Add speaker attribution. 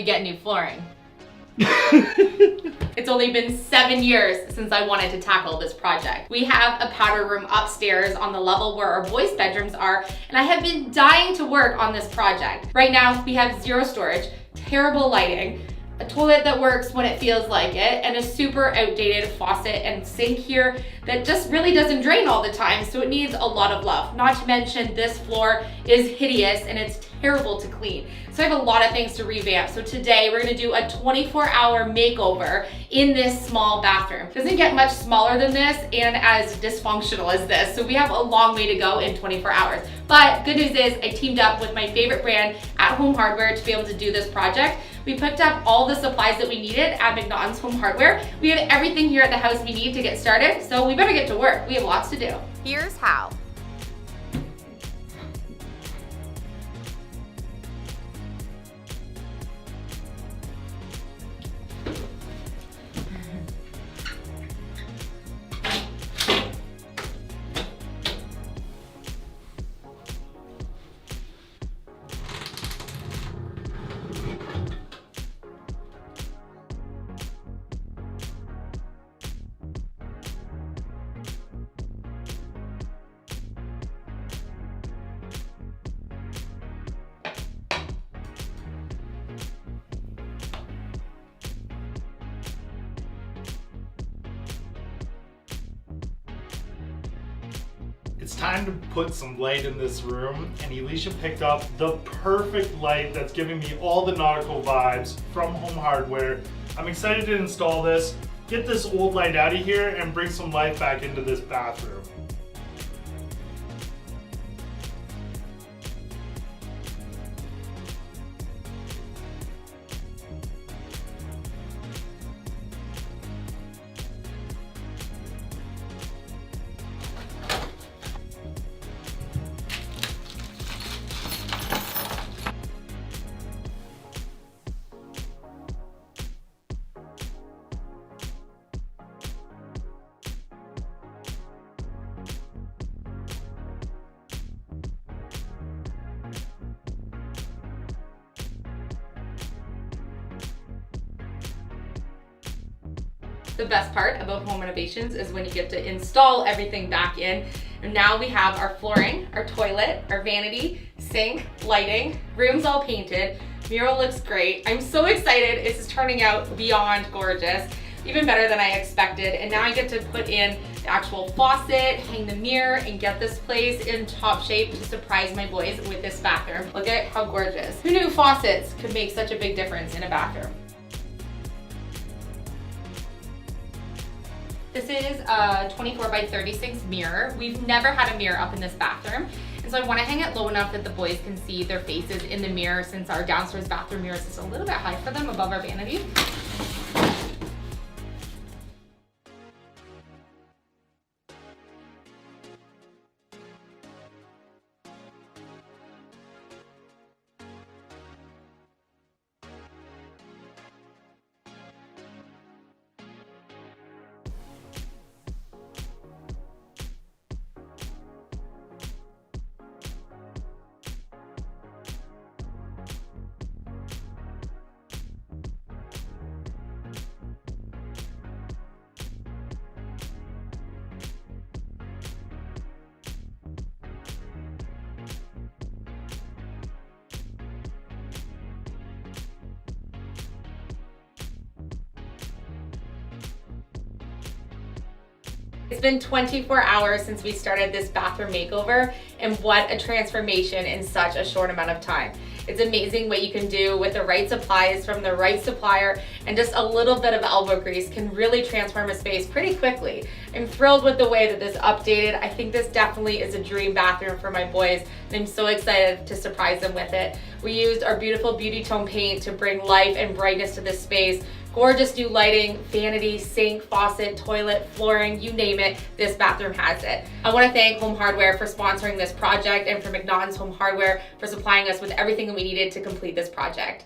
Speaker 1: you get new flooring. It's only been 7 years since I wanted to tackle this project. We have a powder room upstairs on the level where our boys' bedrooms are, and I have been dying to work on this project. Right now, we have zero storage, terrible lighting, a toilet that works when it feels like it, and a super outdated faucet and sink here that just really doesn't drain all the time, so it needs a lot of love. Not to mention this floor is hideous and it's terrible to clean. So I have a lot of things to revamp. So today we're gonna do a 24-hour makeover in this small bathroom. Doesn't get much smaller than this and as dysfunctional as this. So we have a long way to go in 24 hours. But good news is I teamed up with my favorite brand at Home Hardware to be able to do this project. We picked up all the supplies that we needed at McNaughton's Home Hardware. We have everything here at the house we need to get started, so we better get to work. We have lots to do. Here's how.
Speaker 2: It's time to put some light in this room, and Elisha picked up the perfect light that's giving me all the nautical vibes from Home Hardware. I'm excited to install this, get this old light out of here, and bring some life back into this bathroom.
Speaker 1: The best part about home renovations is when you get to install everything back in. And now we have our flooring, our toilet, our vanity, sink, lighting, room's all painted, mural looks great. I'm so excited. This is turning out beyond gorgeous, even better than I expected. And now I get to put in the actual faucet, hang the mirror, and get this place in top shape to surprise my boys with this bathroom. Look at how gorgeous. Who knew faucets could make such a big difference in a bathroom? This is a 24 by 36 mirror. We've never had a mirror up in this bathroom. And so I wanna hang it low enough that the boys can see their faces in the mirror, since our downstairs bathroom mirror is just a little bit high for them above our vanity. It's been 24 hours since we started this bathroom makeover, and what a transformation in such a short amount of time. It's amazing what you can do with the right supplies from the right supplier, and just a little bit of elbow grease can really transform a space pretty quickly. I'm thrilled with the way that this updated. I think this definitely is a dream bathroom for my boys, and I'm so excited to surprise them with it. We used our beautiful beauty tone paint to bring life and brightness to this space. Gorgeous new lighting, vanity, sink, faucet, toilet, flooring, you name it, this bathroom has it. I want to thank Home Hardware for sponsoring this project, and for McNaughton's Home Hardware for supplying us with everything that we needed to complete this project.